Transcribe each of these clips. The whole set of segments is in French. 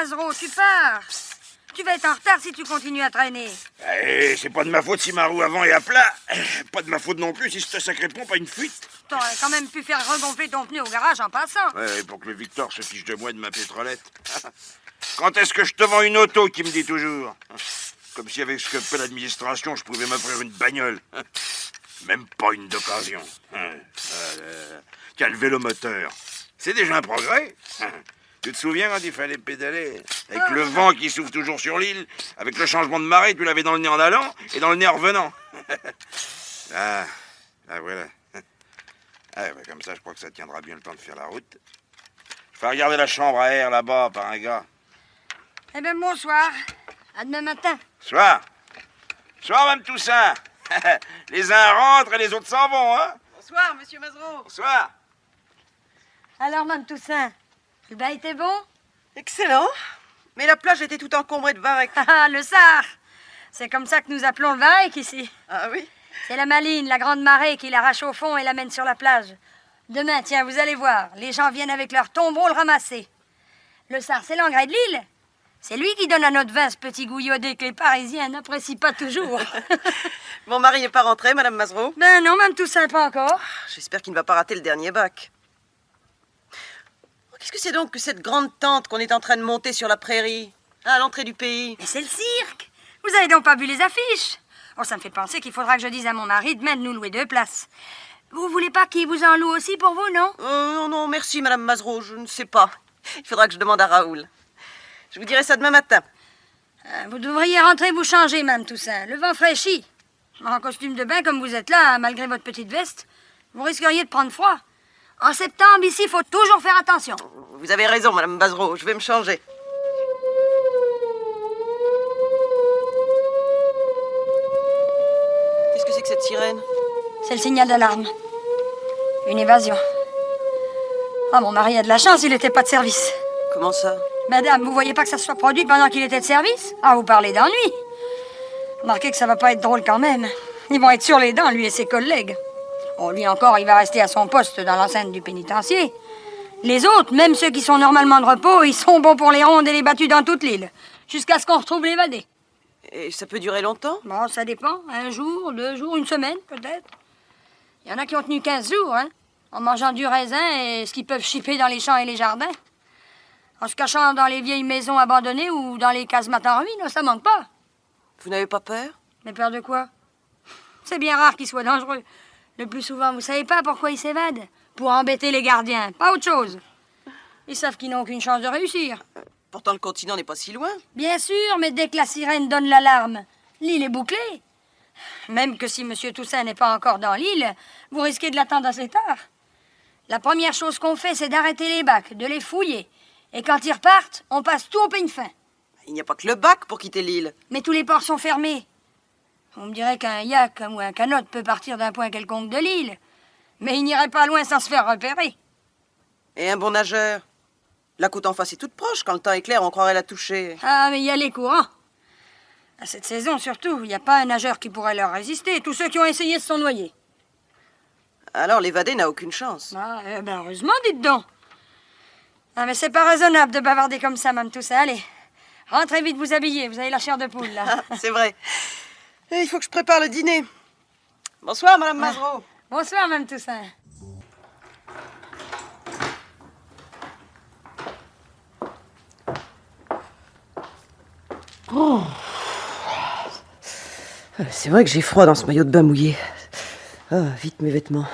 Mazereau, tu pars. Tu vas être en retard si tu continues à traîner. Eh, c'est pas de ma faute si ma roue avant est à plat. Pas de ma faute non plus si ce sacré pompe a une fuite. T'aurais quand même pu faire regonfler ton pneu au garage en passant. Ouais, pour que le Victor se fiche de moi et de ma pétrolette. Quand est-ce que je te vends une auto, qui me dit toujours? Comme si avec ce que fait l'administration, je pouvais m'offrir une bagnole. Même pas une d'occasion. Tiens, le vélomoteur. C'est déjà un progrès. Tu te souviens quand il fallait pédaler? Avec le vent qui souffle toujours sur l'île, avec le changement de marée, tu l'avais dans le nez en allant et dans le nez en revenant. Ah, voilà. Ah, bah, comme ça, je crois que ça tiendra bien le temps de faire la route. Je vais regarder la chambre à air là-bas par un gars. Eh bien, bonsoir. À demain matin. Soir. Soir, Mme Toussaint. Les uns rentrent et les autres s'en vont, hein? Bonsoir, monsieur Mazereau. Bonsoir. Alors, Mme Toussaint, le bain était bon? Excellent. Mais la plage était tout encombrée de varech. Ah, le Sar. C'est comme ça que nous appelons le varech ici. Ah oui? C'est la Maline, la grande marée qui l'arrache au fond et l'amène sur la plage. Demain, tiens, vous allez voir, les gens viennent avec leurs tombereaux le ramasser. Le Sar, c'est l'engrais de l'île. C'est lui qui donne à notre vin ce petit gouillodet que les Parisiens n'apprécient pas toujours. Mon mari n'est pas rentré, madame Mazereau? Ben non, même Toussaint, pas encore. J'espère qu'il ne va pas rater le dernier bac. Qu'est-ce que c'est donc que cette grande tente qu'on est en train de monter sur la prairie, à l'entrée du pays? Mais c'est le cirque. Vous avez donc pas vu les affiches? Oh, ça me fait penser qu'il faudra que je dise à mon mari demain de nous louer 2 places. Vous voulez pas qu'il vous en loue aussi pour vous, non? Non, non, merci, madame Mazereau, je ne sais pas. Il faudra que je demande à Raoul. Je vous dirai ça demain matin. Vous devriez rentrer vous changer, Mme Toussaint. Le vent fraîchit. En costume de bain, comme vous êtes là, malgré votre petite veste, vous risqueriez de prendre froid. En septembre, ici, il faut toujours faire attention. Vous avez raison, madame Mazereau, je vais me changer. Qu'est-ce que c'est que cette sirène? C'est le signal d'alarme. Une évasion. Ah, mon mari a de la chance, il n'était pas de service. Comment ça? Madame, vous voyez pas que ça se soit produit pendant qu'il était de service? Ah, vous parlez d'ennui. Remarquez que ça va pas être drôle quand même. Ils vont être sur les dents, lui et ses collègues. Oh, lui encore, il va rester à son poste dans l'enceinte du pénitencier. Les autres, même ceux qui sont normalement de repos, ils sont bons pour les rondes et les battues dans toute l'île. Jusqu'à ce qu'on retrouve l'évadé. Et ça peut durer longtemps? Bon, ça dépend. 1 jour, 2 jours, 1 semaine, peut-être. Il y en a qui ont tenu 15 jours, hein, en mangeant du raisin et ce qu'ils peuvent chipper dans les champs et les jardins. En se cachant dans les vieilles maisons abandonnées ou dans les casemates en ruine, ça manque pas. Vous n'avez pas peur? Mais peur de quoi? C'est bien rare qu'ils soient dangereux. Le plus souvent, vous savez pas pourquoi ils s'évadent? Pour embêter les gardiens, pas autre chose. Ils savent qu'ils n'ont aucune chance de réussir. Pourtant, le continent n'est pas si loin. Bien sûr, mais dès que la sirène donne l'alarme, l'île est bouclée. Même que si M. Toussaint n'est pas encore dans l'île, vous risquez de l'attendre assez tard. La première chose qu'on fait, c'est d'arrêter les bacs, de les fouiller. Et quand ils repartent, on passe tout au peigne fin. Il n'y a pas que le bac pour quitter l'île. Mais tous les ports sont fermés. On me dirait qu'un yak ou un canot peut partir d'un point quelconque de l'île. Mais il n'irait pas loin sans se faire repérer. Et un bon nageur? La côte en face est toute proche. Quand le temps est clair, on croirait la toucher. Ah, mais il y a les courants. À cette saison, surtout, il n'y a pas un nageur qui pourrait leur résister. Tous ceux qui ont essayé se sont noyés. Alors l'évadé n'a aucune chance. Ah, heureusement, dites donc. Ah, mais c'est pas raisonnable de bavarder comme ça, Mme Toussaint. Allez, rentrez vite vous habiller. Vous avez la chair de poule, là. Ah, c'est vrai. Et il faut que je prépare le dîner. Bonsoir, madame Mazereau. Bonsoir, Mme Toussaint. Oh. C'est vrai que j'ai froid dans ce maillot de bain mouillé. Ah, vite mes vêtements.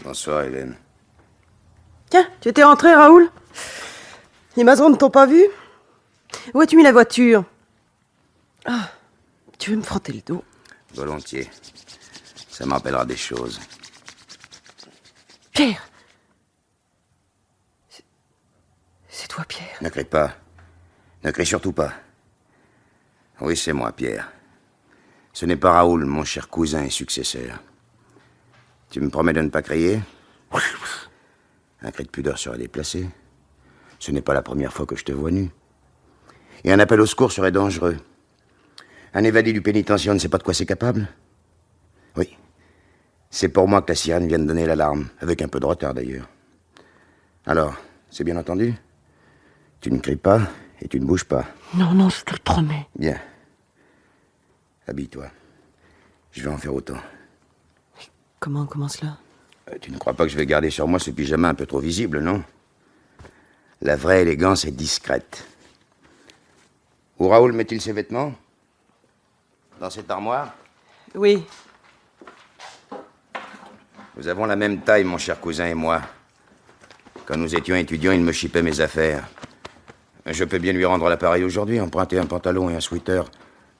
Bonsoir, Hélène. Tiens, tu étais rentré, Raoul? Les Mazereau ne t'ont pas vu? Où as-tu mis la voiture? Ah, tu veux me frotter le dos? Volontiers. Ça me rappellera des choses. Pierre! C'est toi, Pierre? Ne crie pas. Ne crie surtout pas. Oui, c'est moi, Pierre. Ce n'est pas Raoul, mon cher cousin et successeur. Tu me promets de ne pas crier? Un cri de pudeur serait déplacé. Ce n'est pas la première fois que je te vois nu. Et un appel au secours serait dangereux. Un évadé du pénitencier ne sait pas de quoi c'est capable? Oui. C'est pour moi que la sirène vient de donner l'alarme, avec un peu de retard d'ailleurs. Alors, c'est bien entendu? Tu ne cries pas et tu ne bouges pas. Non, non, je te le promets. Bien. Habille-toi. Je vais en faire autant. Comment cela? Tu ne crois pas que je vais garder sur moi ce pyjama un peu trop visible, non? La vraie élégance est discrète. Où Raoul met-il ses vêtements? Dans cette armoire? Oui. Nous avons la même taille, mon cher cousin et moi. Quand nous étions étudiants, il me chipait mes affaires. Je peux bien lui rendre l'appareil aujourd'hui, emprunter un pantalon et un sweater.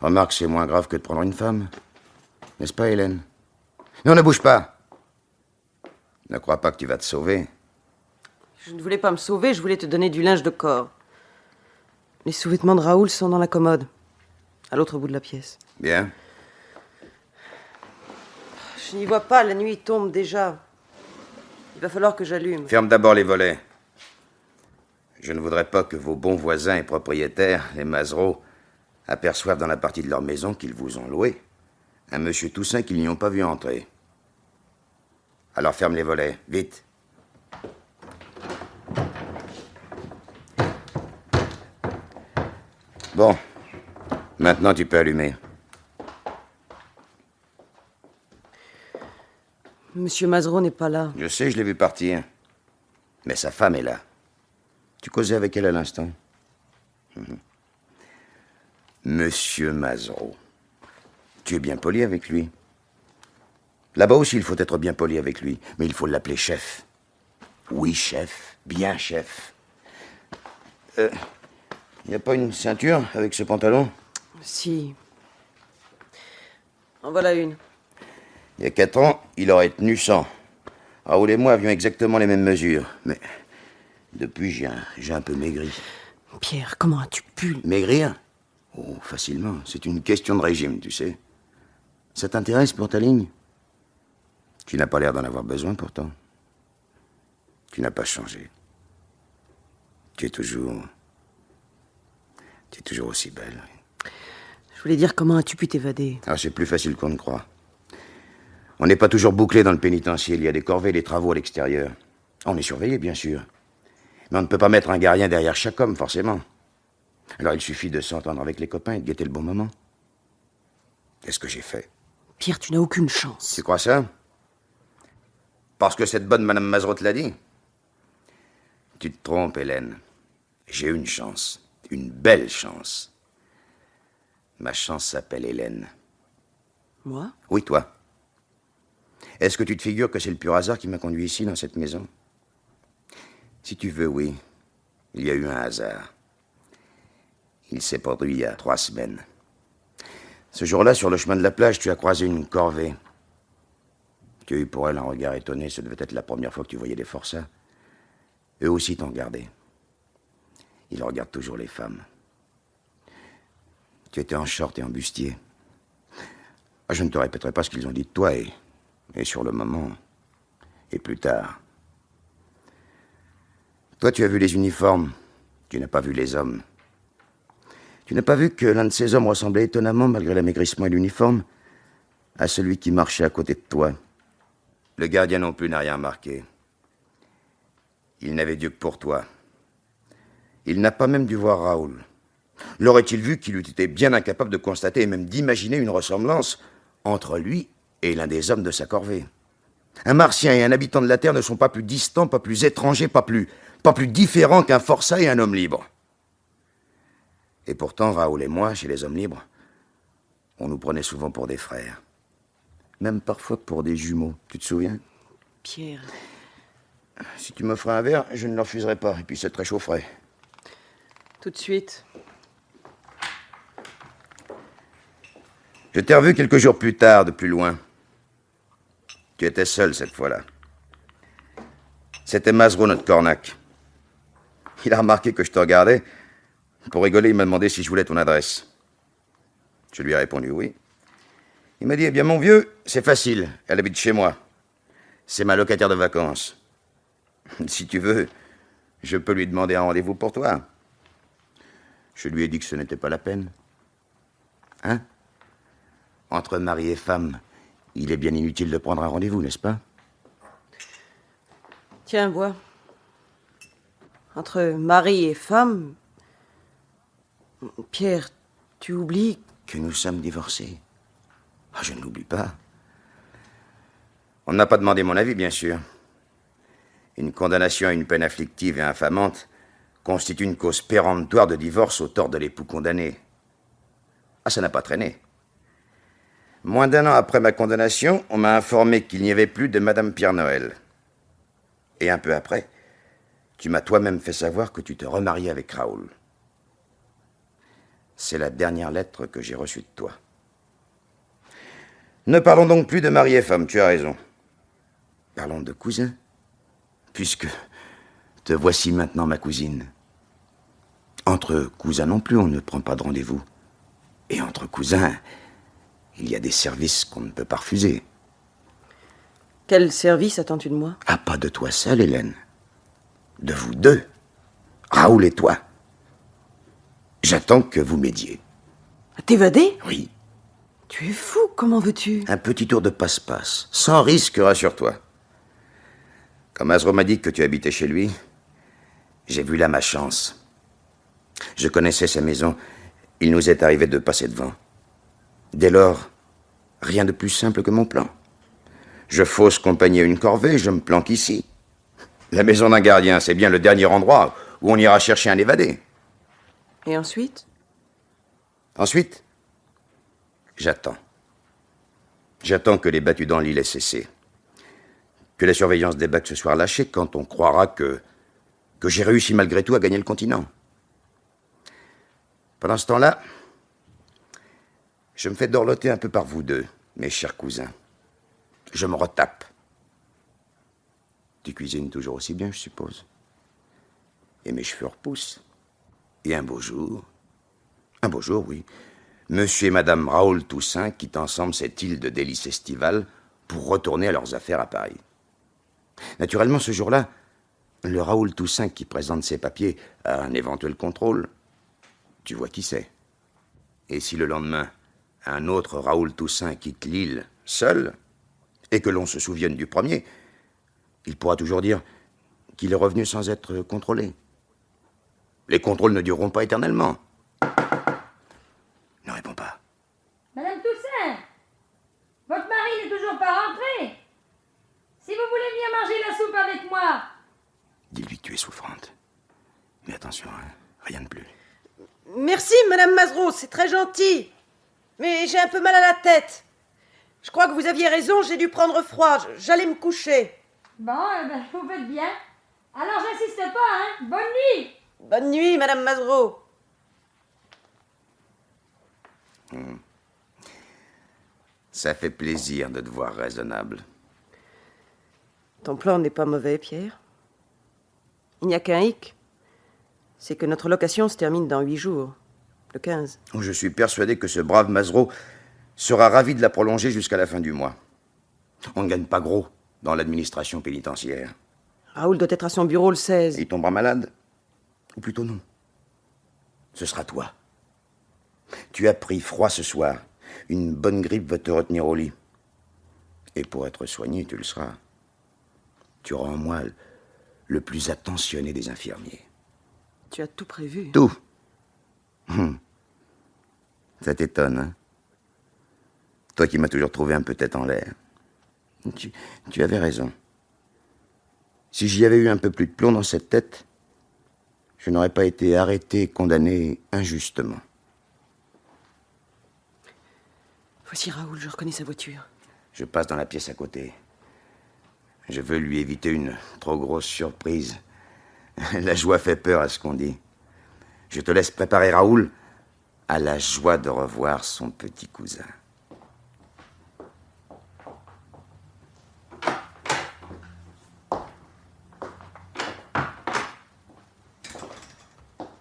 Remarque, c'est moins grave que de prendre une femme. N'est-ce pas, Hélène? Non, ne bouge pas. Ne crois pas que tu vas te sauver. Je ne voulais pas me sauver, je voulais te donner du linge de corps. Les sous-vêtements de Raoul sont dans la commode, à l'autre bout de la pièce. Bien. Je n'y vois pas, la nuit tombe déjà. Il va falloir que j'allume. Ferme d'abord les volets. Je ne voudrais pas que vos bons voisins et propriétaires, les Mazereau, aperçoivent dans la partie de leur maison qu'ils vous ont louée un monsieur Toussaint qu'ils n'y ont pas vu entrer. Alors ferme les volets, vite. Bon, maintenant tu peux allumer. Monsieur Mazereau n'est pas là. Je sais, je l'ai vu partir. Mais sa femme est là. Tu causais avec elle à l'instant? Monsieur Mazereau. Tu es bien poli avec lui. Là-bas aussi, il faut être bien poli avec lui. Mais il faut l'appeler chef. Oui, chef. Bien chef. Il n'y a pas une ceinture avec ce pantalon? Si. En voilà une. Il y a 4 ans, il aurait tenu 100. Raoul et moi avions exactement les mêmes mesures. Mais depuis, j'ai un peu maigri. Pierre, comment as-tu pu... Maigrir? Oh, facilement. C'est une question de régime, tu sais. Ça t'intéresse pour ta ligne? Tu n'as pas l'air d'en avoir besoin, pourtant. Tu n'as pas changé. Tu es toujours aussi belle. Je voulais dire, comment as-tu pu t'évader? Ah, c'est plus facile qu'on ne croit. On n'est pas toujours bouclé dans le pénitencier. Il y a des corvées, des travaux à l'extérieur. On est surveillé, bien sûr. Mais on ne peut pas mettre un gardien derrière chaque homme, forcément. Alors il suffit de s'entendre avec les copains et de guetter le bon moment. Qu'est-ce que j'ai fait? Pierre, tu n'as aucune chance. Tu crois ça? Parce que cette bonne Madame Mazereau te l'a dit? Tu te trompes, Hélène. J'ai une chance. Une belle chance. Ma chance s'appelle Hélène. Moi? Oui, toi. Est-ce que tu te figures que c'est le pur hasard qui m'a conduit ici, dans cette maison? Si tu veux, oui. Il y a eu un hasard. Il s'est produit il y a 3 semaines. Ce jour-là, sur le chemin de la plage, tu as croisé une corvée. Tu as eu pour elle un regard étonné. Ce devait être la première fois que tu voyais des forçats. Eux aussi t'ont regardé. Ils regardent toujours les femmes. Tu étais en short et en bustier. Je ne te répéterai pas ce qu'ils ont dit de toi et sur le moment, et plus tard. Toi, tu as vu les uniformes. Tu n'as pas vu les hommes. Tu n'as pas vu que l'un de ces hommes ressemblait étonnamment, malgré l'amaigrissement et l'uniforme, à celui qui marchait à côté de toi. Le gardien non plus n'a rien remarqué. Il n'avait Dieu que pour toi. Il n'a pas même dû voir Raoul. L'aurait-il vu qu'il eût été bien incapable de constater et même d'imaginer une ressemblance entre lui et l'un des hommes de sa corvée? Un martien et un habitant de la Terre ne sont pas plus distants, pas plus étrangers, pas plus différents qu'un forçat et un homme libre. Et pourtant, Raoul et moi, chez les hommes libres, on nous prenait souvent pour des frères. Même parfois pour des jumeaux. Tu te souviens? Pierre... Si tu m'offrais un verre, je ne le refuserais pas. Et puis ça te réchaufferait. Tout de suite. Je t'ai revu quelques jours plus tard, de plus loin. Tu étais seul cette fois-là. C'était Mazereau, notre cornac. Il a remarqué que je te regardais. Pour rigoler, il m'a demandé si je voulais ton adresse. Je lui ai répondu oui. Il m'a dit, eh bien mon vieux, c'est facile, elle habite chez moi. C'est ma locataire de vacances. Si tu veux, je peux lui demander un rendez-vous pour toi. Je lui ai dit que ce n'était pas la peine. Hein? Entre mari et femme, il est bien inutile de prendre un rendez-vous, n'est-ce pas? Tiens, bois. Entre mari et femme... Pierre, tu oublies... Que nous sommes divorcés. Ah, je ne l'oublie pas. On n'a pas demandé mon avis, bien sûr. Une condamnation à une peine afflictive et infamante constitue une cause péremptoire de divorce au tort de l'époux condamné. Ah, ça n'a pas traîné. Moins d'1 an après ma condamnation, on m'a informé qu'il n'y avait plus de Madame Pierre-Noël. Et un peu après, tu m'as toi-même fait savoir que tu te remariais avec Raoul. C'est la dernière lettre que j'ai reçue de toi. Ne parlons donc plus de mari et femme, tu as raison. Parlons de cousin, puisque te voici maintenant ma cousine. Entre cousins non plus, on ne prend pas de rendez-vous. Et entre cousins, il y a des services qu'on ne peut pas refuser. Quel service attends-tu de moi? Ah, pas de toi seule, Hélène. De vous deux. Raoul et toi. J'attends que vous m'aidiez. T'évader? Oui. Tu es fou, comment veux-tu? Un petit tour de passe-passe. Sans risque, rassure-toi. Quand Masro m'a dit que tu habitais chez lui, j'ai vu là ma chance. Je connaissais sa maison. Il nous est arrivé de passer devant. Dès lors, rien de plus simple que mon plan. Je fausse compagnie à une corvée, je me planque ici. La maison d'un gardien, c'est bien le dernier endroit où on ira chercher un évadé. Et ensuite? Ensuite, j'attends. J'attends que les battues dans l'île aient cessé. Que la surveillance des bacs se soit relâchée quand on croira que j'ai réussi malgré tout à gagner le continent. Pendant ce temps-là, je me fais dorloter un peu par vous deux, mes chers cousins. Je me retape. Tu cuisines toujours aussi bien, je suppose. Et mes cheveux repoussent. Et un beau jour, oui, Monsieur et Madame Raoul Toussaint quittent ensemble cette île de délices estivales pour retourner à leurs affaires à Paris. Naturellement, ce jour-là, le Raoul Toussaint qui présente ses papiers à un éventuel contrôle, tu vois qui c'est. Et si le lendemain, un autre Raoul Toussaint quitte l'île seul, et que l'on se souvienne du premier, il pourra toujours dire qu'il est revenu sans être contrôlé. Les contrôles ne dureront pas éternellement. Ne réponds pas. Madame Toussaint, votre mari n'est toujours pas rentré. Si vous voulez bien manger la soupe avec moi. Dis-lui que tu es souffrante. Mais attention, hein, rien de plus. Merci, Madame Masro, c'est très gentil. Mais j'ai un peu mal à la tête. Je crois que vous aviez raison, j'ai dû prendre froid. J'allais me coucher. Bon, vous faites bien. Alors j'insiste pas, hein. Bonne nuit. Bonne nuit, Madame Masro. Ça fait plaisir de te voir raisonnable. Ton plan n'est pas mauvais, Pierre. Il n'y a qu'un hic. C'est que notre location se termine dans 8 jours, le 15. Je suis persuadé que ce brave Masro sera ravi de la prolonger jusqu'à la fin du mois. On ne gagne pas gros dans l'administration pénitentiaire. Raoul doit être à son bureau le 16. Il tombera malade. Ou plutôt non. Ce sera toi. Tu as pris froid ce soir. Une bonne grippe va te retenir au lit. Et pour être soigné, tu le seras. Tu auras en moi le plus attentionné des infirmiers. Tu as tout prévu. Tout. Ça t'étonne, hein? Toi qui m'as toujours trouvé un peu tête en l'air. Tu avais raison. Si j'y avais eu un peu plus de plomb dans cette tête, je n'aurais pas été arrêté et condamné injustement. Voici Raoul, je reconnais sa voiture. Je passe dans la pièce à côté. Je veux lui éviter une trop grosse surprise. La joie fait peur à ce qu'on dit. Je te laisse préparer Raoul à la joie de revoir son petit cousin.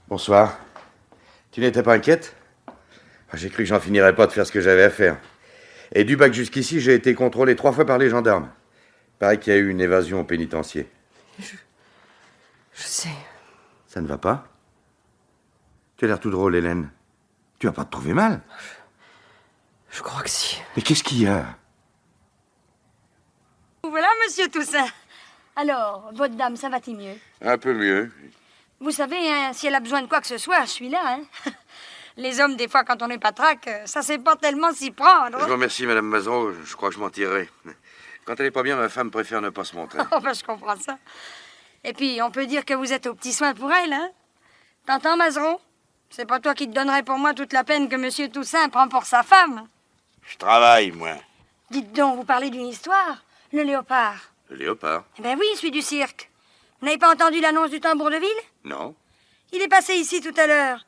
Bonsoir. Tu n'étais pas inquiète? J'ai cru que j'en finirais pas de faire ce que j'avais à faire. Et du bac jusqu'ici, j'ai été contrôlé 3 fois par les gendarmes. Paraît qu'il y a eu une évasion au pénitencier. Je sais. Ça ne va pas? Tu as l'air tout drôle, Hélène. Tu vas pas te trouver mal? Je crois que si. Mais qu'est-ce qu'il y a? Voilà, monsieur Toussaint. Alors, votre dame, ça va-t-il mieux? Un peu mieux. Vous savez, hein, si elle a besoin de quoi que ce soit, je suis là, hein. Les hommes, des fois, quand on n'est pas traque, ça sait pas tellement s'y prendre. Je vous remercie, Madame Mazereau. Je crois que je m'en tirerai. Quand elle est pas bien, ma femme préfère ne pas se montrer. Oh, ben, je comprends ça. Et puis, on peut dire que vous êtes aux petits soins pour elle, hein. T'entends, Mazereau? C'est pas toi qui te donnerais pour moi toute la peine que Monsieur Toussaint prend pour sa femme. Je travaille, moi. Dites donc, vous parlez d'une histoire, le léopard. Le léopard? Eh ben oui, celui du cirque. Vous n'avez pas entendu l'annonce du tambour de ville? Non. Il est passé ici tout à l'heure.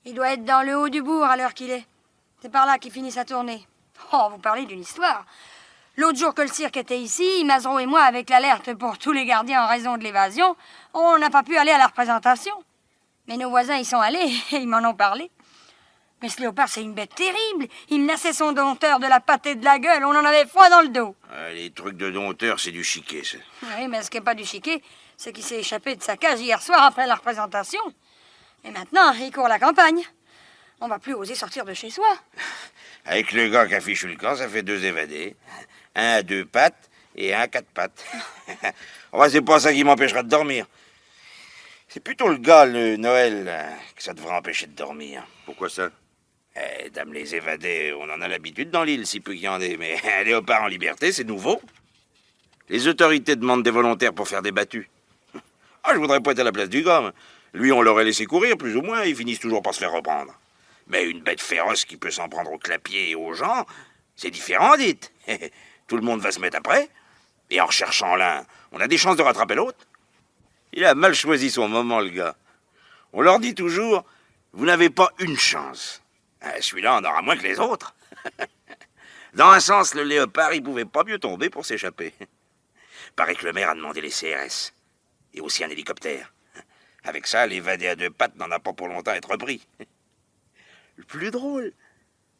Il doit être dans le haut du bourg à l'heure qu'il est. C'est par là qu'il finit sa tournée. Oh, vous parlez d'une histoire. L'autre jour que le cirque était ici, Mazereau et moi, avec l'alerte pour tous les gardiens en raison de l'évasion, on n'a pas pu aller à la représentation. Mais nos voisins y sont allés et ils m'en ont parlé. Mais ce léopard, c'est une bête terrible. Il nassait son dompteur de la patte et de la gueule. On en avait froid dans le dos. Les trucs de dompteur, c'est du chiquet, ça. Oui, mais ce qui n'est pas du chiquet, c'est qu'il s'est échappé de sa cage hier soir après la représentation. Et maintenant, il court la campagne. On va plus oser sortir de chez soi. Avec le gars qui affiche le camp, ça fait 2 évadés. Un à 2 pattes et un à 4 pattes. Enfin, c'est pas ça qui m'empêchera de dormir. C'est plutôt le gars, le Noël, que ça devrait empêcher de dormir. Pourquoi ça? Dame les évadés, on en a l'habitude dans l'île, si peu qu'il y en ait. Mais un léopard en liberté, c'est nouveau. Les autorités demandent des volontaires pour faire des battues. Ah, je voudrais pas être à la place du gars. Lui, on l'aurait laissé courir, plus ou moins, ils finissent toujours par se faire reprendre. Mais une bête féroce qui peut s'en prendre aux clapiers et aux gens, c'est différent, dites. Tout le monde va se mettre après. Et en recherchant l'un, on a des chances de rattraper l'autre. Il a mal choisi son moment, le gars. On leur dit toujours, vous n'avez pas une chance. Celui-là en aura moins que les autres. Dans un sens, le léopard, il pouvait pas mieux tomber pour s'échapper. Paraît que le maire a demandé les CRS. Et aussi un hélicoptère. Avec ça, l'évadé à 2 pattes n'en a pas pour longtemps à être repris. Le plus drôle,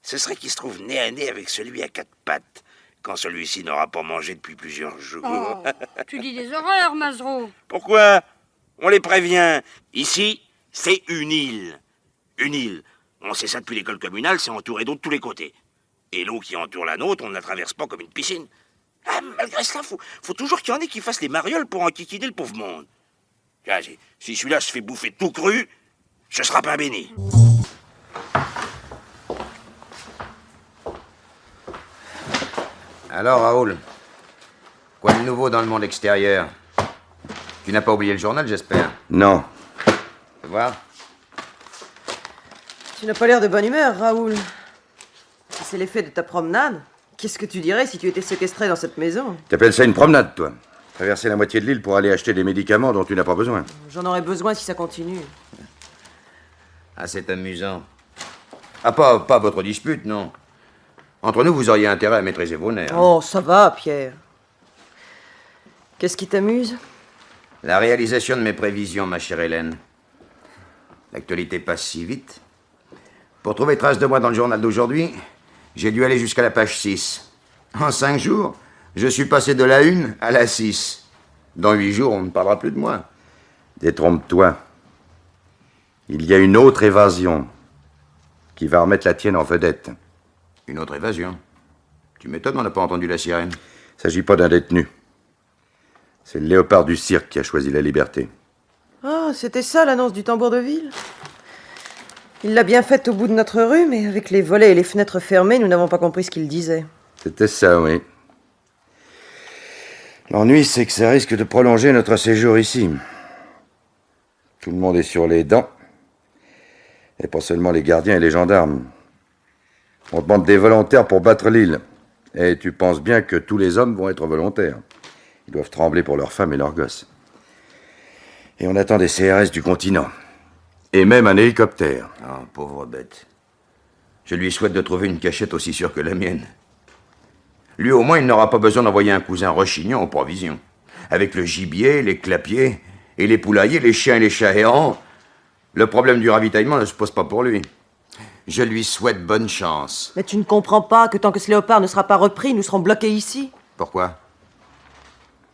ce serait qu'il se trouve nez à nez avec celui à 4 pattes, quand celui-ci n'aura pas mangé depuis plusieurs jours. Oh, tu dis des horreurs, Mazereau. Pourquoi? On les prévient. Ici, c'est une île. Une île. On sait ça depuis l'école communale, c'est entouré d'eau de tous les côtés. Et l'eau qui entoure la nôtre, on ne la traverse pas comme une piscine. Ah, malgré cela, faut toujours qu'il y en ait qui fassent les marioles pour enquiquiner le pauvre monde. Tiens, si celui-là se fait bouffer tout cru, ce sera pas béni. Alors, Raoul, quoi de nouveau dans le monde extérieur? Tu n'as pas oublié le journal, j'espère? Non. Fais voir. Tu n'as pas l'air de bonne humeur, Raoul. Si c'est l'effet de ta promenade, qu'est-ce que tu dirais si tu étais séquestré dans cette maison? T'appelles ça une promenade, toi? Traverser la moitié de l'île pour aller acheter des médicaments dont tu n'as pas besoin. J'en aurais besoin si ça continue. Ah, c'est amusant. Ah, pas votre dispute, non. Entre nous, vous auriez intérêt à maîtriser vos nerfs. Oh, ça va, Pierre. Qu'est-ce qui t'amuse? La réalisation de mes prévisions, ma chère Hélène. L'actualité passe si vite. Pour trouver trace de moi dans le journal d'aujourd'hui, j'ai dû aller jusqu'à la page 6. En 5 jours, je suis passé de la 1 à la 6. Dans 8 jours, on ne parlera plus de moi. Détrompe-toi. Il y a une autre évasion qui va remettre la tienne en vedette. Une autre évasion. Tu m'étonnes, on n'a pas entendu la sirène. Il ne s'agit pas d'un détenu. C'est le léopard du cirque qui a choisi la liberté. Ah, c'était ça l'annonce du tambour de ville? Il l'a bien faite au bout de notre rue, mais avec les volets et les fenêtres fermées, nous n'avons pas compris ce qu'il disait. C'était ça, oui. L'ennui, c'est que ça risque de prolonger notre séjour ici. Tout le monde est sur les dents. Et pas seulement les gardiens et les gendarmes. On demande des volontaires pour battre l'île. Et tu penses bien que tous les hommes vont être volontaires. Ils doivent trembler pour leurs femmes et leurs gosses. Et on attend des CRS du continent. Et même un hélicoptère. Oh, pauvre bête. Je lui souhaite de trouver une cachette aussi sûre que la mienne. Lui, au moins, il n'aura pas besoin d'envoyer un cousin rechignon aux provisions. Avec le gibier, les clapiers, et les poulaillers, les chiens et les chats errants, le problème du ravitaillement ne se pose pas pour lui. Je lui souhaite bonne chance. Mais tu ne comprends pas que tant que ce léopard ne sera pas repris, nous serons bloqués ici? Pourquoi?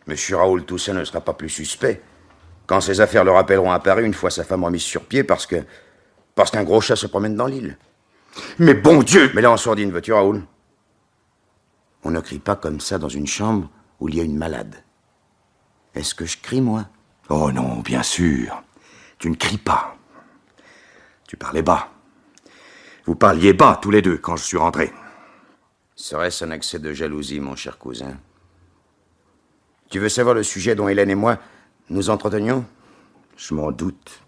Monsieur Raoul Toussaint ne sera pas plus suspect quand ses affaires le rappelleront à Paris une fois sa femme remise sur pied parce qu'un gros chat se promène dans l'île. Mais bon Dieu! Mais là, en sourdine, veux-tu, Raoul? On ne crie pas comme ça dans une chambre où il y a une malade. Est-ce que je crie, moi? Oh non, bien sûr. Tu ne cries pas. Tu parlais bas. Vous parliez bas, tous les deux, quand je suis rentré. Serait-ce un accès de jalousie, mon cher cousin? Tu veux savoir le sujet dont Hélène et moi nous entretenions? Je m'en doute.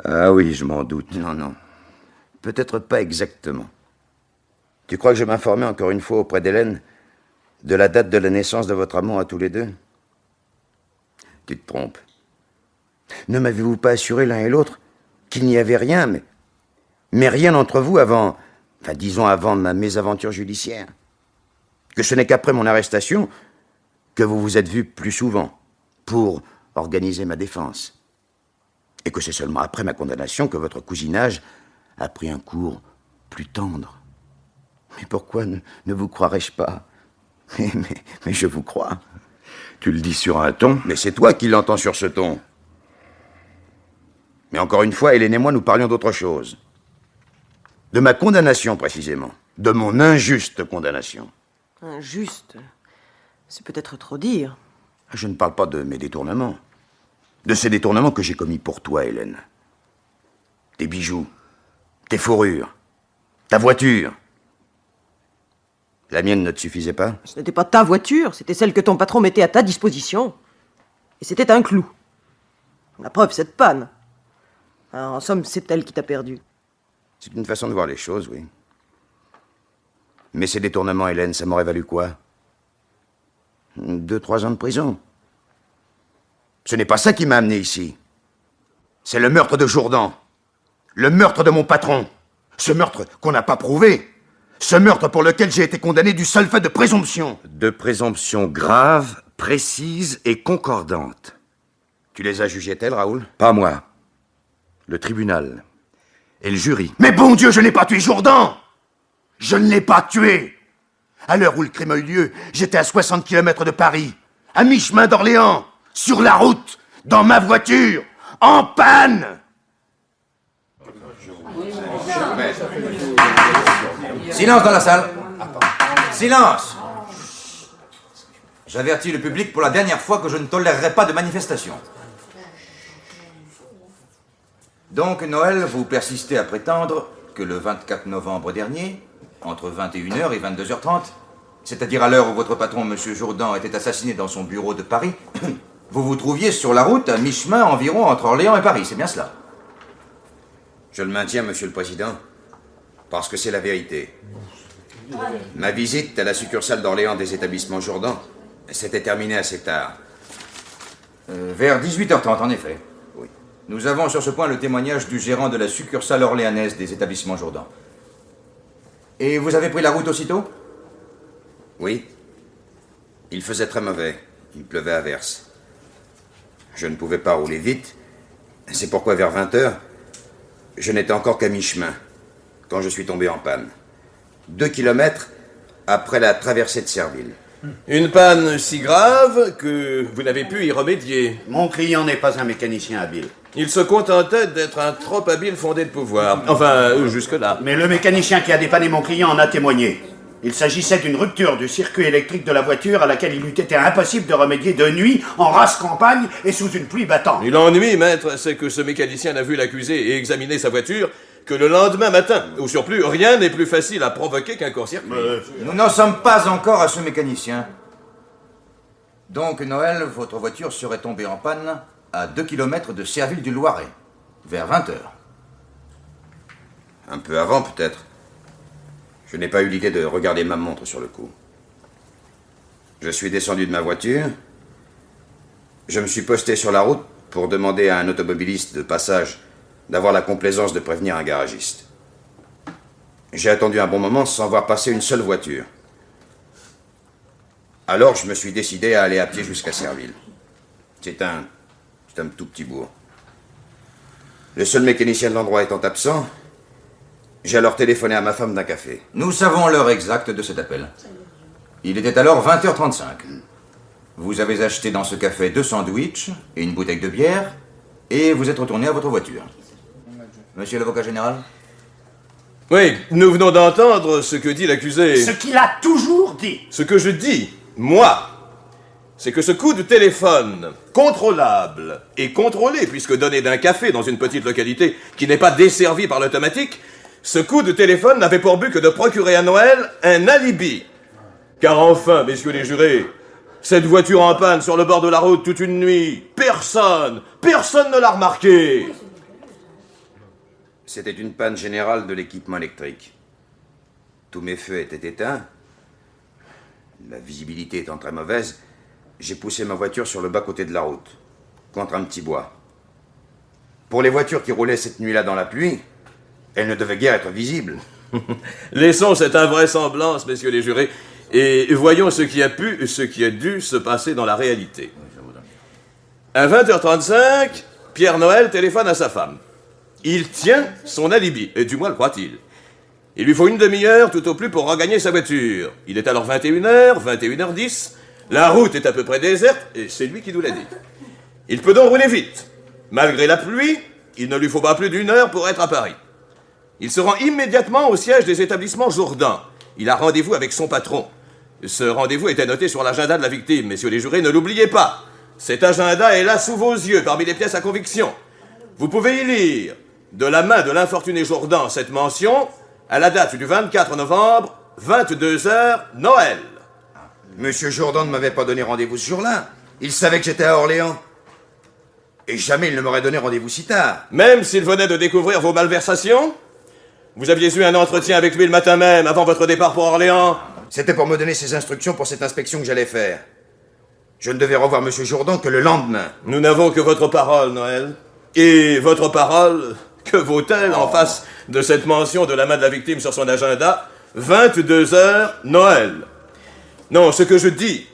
Ah oui, je m'en doute. Non, non. Peut-être pas exactement. Tu crois que je m'informais encore une fois auprès d'Hélène de la date de la naissance de votre amour à tous les deux? Tu te trompes. Ne m'avez-vous pas assuré l'un et l'autre qu'il n'y avait rien, mais rien entre vous avant, disons avant ma mésaventure judiciaire? Que ce n'est qu'après mon arrestation que vous vous êtes vus plus souvent pour organiser ma défense. Et que c'est seulement après ma condamnation que votre cousinage a pris un cours plus tendre. Mais pourquoi ne vous croirais-je pas? mais je vous crois. Tu le dis sur un ton? Mais c'est toi qui l'entends sur ce ton. Mais encore une fois, Hélène et moi, nous parlions d'autre chose. De ma condamnation, précisément. De mon injuste condamnation. Injuste. C'est peut-être trop dire. Je ne parle pas de mes détournements. De ces détournements que j'ai commis pour toi, Hélène. Tes bijoux, tes fourrures, ta voiture. La mienne ne te suffisait pas? Ce n'était pas ta voiture, c'était celle que ton patron mettait à ta disposition. Et c'était un clou. La preuve, cette panne. Alors, en somme, c'est elle qui t'a perdu. C'est une façon de voir les choses, oui. Mais ces détournements, Hélène, ça m'aurait valu quoi? 2-3 ans de prison. Ce n'est pas ça qui m'a amené ici. C'est le meurtre de Jourdan. Le meurtre de mon patron. Ce meurtre qu'on n'a pas prouvé. Ce meurtre pour lequel j'ai été condamné du seul fait de présomption. De présomption grave, précise et concordante. Tu les as jugées telles, Raoul? Pas moi. Le tribunal. Et le jury. Mais bon Dieu, je n'ai pas tué Jourdan! Je ne l'ai pas tué! À l'heure où le crime a eu lieu, j'étais à 60 km de Paris, à mi-chemin d'Orléans, sur la route, dans ma voiture, en panne! Silence dans la salle. Silence. J'avertis le public pour la dernière fois que je ne tolérerai pas de manifestation. Donc, Noël, vous persistez à prétendre que le 24 novembre dernier, entre 21h et 22h30, c'est-à-dire à l'heure où votre patron, M. Jourdan, était assassiné dans son bureau de Paris, vous vous trouviez sur la route à mi-chemin environ entre Orléans et Paris, c'est bien cela? Je le maintiens, Monsieur le Président, parce que c'est la vérité. Ma visite à la succursale d'Orléans des établissements Jourdan s'était terminée assez tard. Vers 18h30, en effet. Oui. Nous avons sur ce point le témoignage du gérant de la succursale orléanaise des établissements Jourdan. Et vous avez pris la route aussitôt? Oui. Il faisait très mauvais. Il pleuvait à verse. Je ne pouvais pas rouler vite. C'est pourquoi vers 20h, je n'étais encore qu'à mi-chemin, quand je suis tombé en panne. 2 kilomètres après la traversée de Serville. Une panne si grave que vous n'avez pu y remédier. Mon client n'est pas un mécanicien habile. Il se contentait d'être un trop habile fondé de pouvoir. Enfin, jusque-là. Mais le mécanicien qui a dépanné mon client en a témoigné. Il s'agissait d'une rupture du circuit électrique de la voiture à laquelle il eût été impossible de remédier de nuit, en race campagne et sous une pluie battante. Et l'ennui, maître, c'est que ce mécanicien n'a vu l'accusé et examiné sa voiture que le lendemain matin. Au surplus, rien n'est plus facile à provoquer qu'un court-circuit. Nous n'en sommes pas encore à ce mécanicien. Donc, Noël, votre voiture serait tombée en panne à 2 kilomètres de Serville-du-Loiret, vers 20h. Un peu avant, peut-être. Je n'ai pas eu l'idée de regarder ma montre sur le coup. Je suis descendu de ma voiture. Je me suis posté sur la route pour demander à un automobiliste de passage d'avoir la complaisance de prévenir un garagiste. J'ai attendu un bon moment sans voir passer une seule voiture. Alors je me suis décidé à aller à pied jusqu'à Serville. C'est un tout petit bourg. Le seul mécanicien de l'endroit étant absent, j'ai alors téléphoné à ma femme d'un café. Nous savons l'heure exacte de cet appel. Il était alors 20h35. Vous avez acheté dans ce café 2 sandwichs et une bouteille de bière, et vous êtes retourné à votre voiture. Monsieur l'avocat général? Oui, nous venons d'entendre ce que dit l'accusé. Ce qu'il a toujours dit. Ce que je dis, moi. c'est que ce coup de téléphone, contrôlable et contrôlé, puisque donné d'un café dans une petite localité qui n'est pas desservie par l'automatique, ce coup de téléphone n'avait pour but que de procurer à Noël un alibi. Car enfin, messieurs les jurés, cette voiture en panne sur le bord de la route toute une nuit, personne ne l'a remarqué. C'était une panne générale de l'équipement électrique. Tous mes feux étaient éteints. La visibilité étant très mauvaise, j'ai poussé ma voiture sur le bas-côté de la route, contre un petit bois. Pour les voitures qui roulaient cette nuit-là dans la pluie, elles ne devaient guère être visibles. Laissons cette invraisemblance, messieurs les jurés, et voyons ce qui a dû se passer dans la réalité. À 20h35, Pierre Noël téléphone à sa femme. Il tient son alibi, et du moins le croit-il. Il lui faut une demi-heure tout au plus pour regagner sa voiture. Il est alors 21h, 21h10, la route est à peu près déserte, et c'est lui qui nous l'a dit. Il peut donc rouler vite. Malgré la pluie, il ne lui faut pas plus d'une heure pour être à Paris. Il se rend immédiatement au siège des établissements Jourdan. Il a rendez-vous avec son patron. Ce rendez-vous était noté sur l'agenda de la victime, messieurs les jurés, ne l'oubliez pas. Cet agenda est là sous vos yeux, parmi les pièces à conviction. Vous pouvez y lire, de la main de l'infortuné Jourdan, cette mention, à la date du 24 novembre, 22h, Noël. Monsieur Jourdan ne m'avait pas donné rendez-vous ce jour-là. Il savait que j'étais à Orléans. Et jamais il ne m'aurait donné rendez-vous si tard. Même s'il venait de découvrir vos malversations, vous aviez eu un entretien avec lui le matin même, avant votre départ pour Orléans. C'était pour me donner ses instructions pour cette inspection que j'allais faire. Je ne devais revoir Monsieur Jourdan que le lendemain. Nous n'avons que votre parole, Noël. Et votre parole, que vaut-elle en face de cette mention de la main de la victime sur son agenda, 22h, Noël? Non, ce que je dis,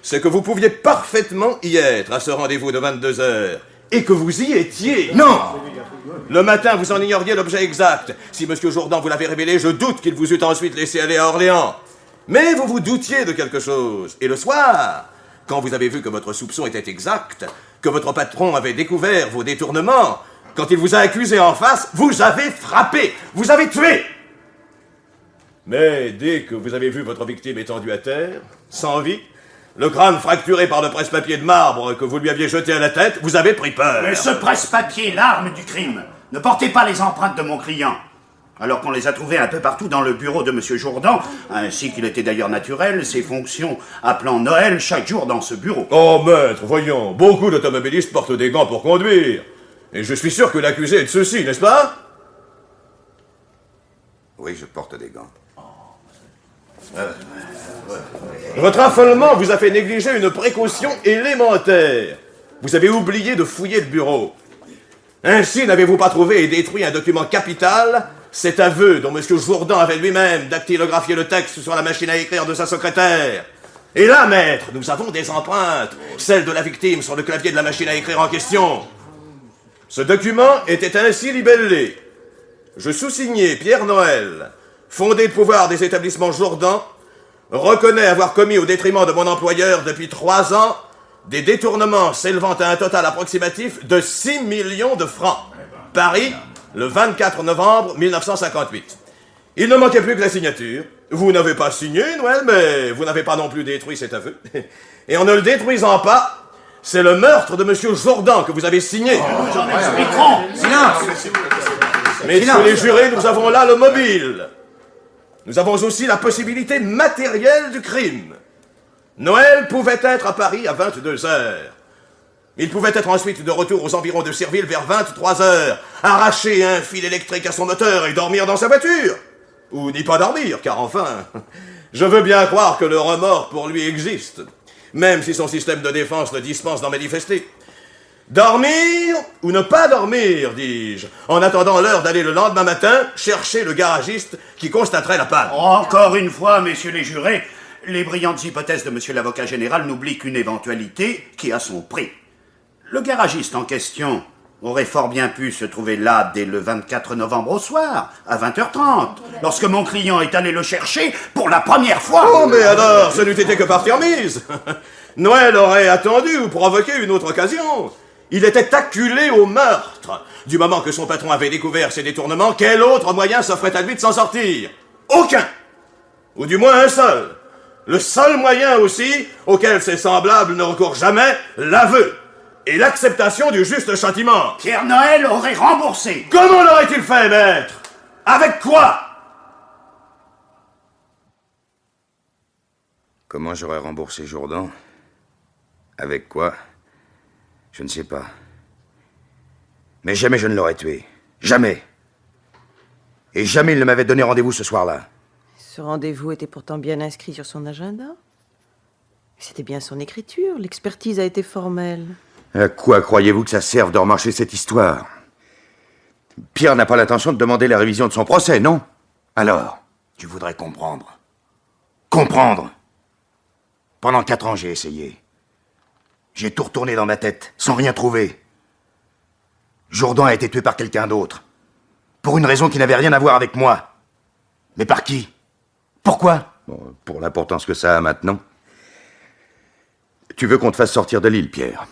c'est que vous pouviez parfaitement y être à ce rendez-vous de 22h, et que vous y étiez. Non! Le matin, vous en ignoriez l'objet exact. Si Monsieur Jourdan vous l'avait révélé, je doute qu'il vous eût ensuite laissé aller à Orléans. Mais vous vous doutiez de quelque chose. Et le soir, quand vous avez vu que votre soupçon était exact, que votre patron avait découvert vos détournements, quand il vous a accusé en face, vous avez frappé, vous avez tué. Mais dès que vous avez vu votre victime étendue à terre, sans vie, le crâne fracturé par le presse-papier de marbre que vous lui aviez jeté à la tête, vous avez pris peur. Mais ce presse-papier, l'arme du crime, ne portait pas les empreintes de mon client. Alors qu'on les a trouvées un peu partout dans le bureau de Monsieur Jourdan, ainsi qu'il était d'ailleurs naturel, ses fonctions appelant Noël chaque jour dans ce bureau. Oh maître, voyons, beaucoup d'automobilistes portent des gants pour conduire. Et je suis sûr que l'accusé est de ceci, n'est-ce pas? Oui, je porte des gants. Votre affolement vous a fait négliger une précaution élémentaire. Vous avez oublié de fouiller le bureau. Ainsi n'avez-vous pas trouvé et détruit un document capital, cet aveu dont M. Jourdan avait lui-même dactylographié le texte sur la machine à écrire de sa secrétaire. Et là, maître, nous avons des empreintes, celles de la victime sur le clavier de la machine à écrire en question. Ce document était ainsi libellé. Je sous-signais Pierre Noël, fondé de pouvoir des établissements Jourdan, reconnais avoir commis au détriment de mon employeur depuis 3 ans des détournements s'élevant à un total approximatif de 6 millions de francs. Paris, le 24 novembre 1958. Il ne manquait plus que la signature. Vous n'avez pas signé, Noël, mais vous n'avez pas non plus détruit cet aveu. Et en ne le détruisant pas, c'est le meurtre de Monsieur Jourdan que vous avez signé. J'en expliquerons. Silence! Messieurs les jurés, nous avons là le mobile. Nous avons aussi la possibilité matérielle du crime. Noël pouvait être à Paris à 22h. Il pouvait être ensuite de retour aux environs de Cirville vers 23h, arracher un fil électrique à son moteur et dormir dans sa voiture. Ou n'y pas dormir, car enfin, je veux bien croire que le remords pour lui existe, même si son système de défense le dispense d'en manifester. Dormir ou ne pas dormir, dis-je, en attendant l'heure d'aller le lendemain matin chercher le garagiste qui constaterait la panne. Encore une fois, messieurs les jurés, les brillantes hypothèses de monsieur l'avocat général n'oublient qu'une éventualité qui a son prix. Le garagiste en question aurait fort bien pu se trouver là dès le 24 novembre au soir, à 20h30, lorsque mon client est allé le chercher pour la première fois. Oh, mais alors, ce n'eût été que partie en mise. Noël aurait attendu ou provoqué une autre occasion. Il était acculé au meurtre. Du moment que son patron avait découvert ses détournements, quel autre moyen s'offrait à lui de s'en sortir? Aucun. Ou du moins un seul. Le seul moyen aussi, auquel ses semblables ne recourent jamais, l'aveu et l'acceptation du juste châtiment. Pierre Noël aurait remboursé. Comment l'aurait-il fait, maître? Avec quoi? Comment j'aurais remboursé Jourdan? Avec quoi? Je ne sais pas. Mais jamais je ne l'aurais tué. Jamais. Et jamais il ne m'avait donné rendez-vous ce soir-là. Ce rendez-vous était pourtant bien inscrit sur son agenda. C'était bien son écriture. L'expertise a été formelle. À quoi croyez-vous que ça serve de remarcher cette histoire? Pierre n'a pas l'intention de demander la révision de son procès, non? Alors? Tu voudrais comprendre. Comprendre. Pendant 4 ans, j'ai essayé. J'ai tout retourné dans ma tête, sans rien trouver. Jourdan a été tué par quelqu'un d'autre. Pour une raison qui n'avait rien à voir avec moi. Mais par qui? Pourquoi? Bon, pour l'importance que ça a maintenant. Tu veux qu'on te fasse sortir de l'île, Pierre?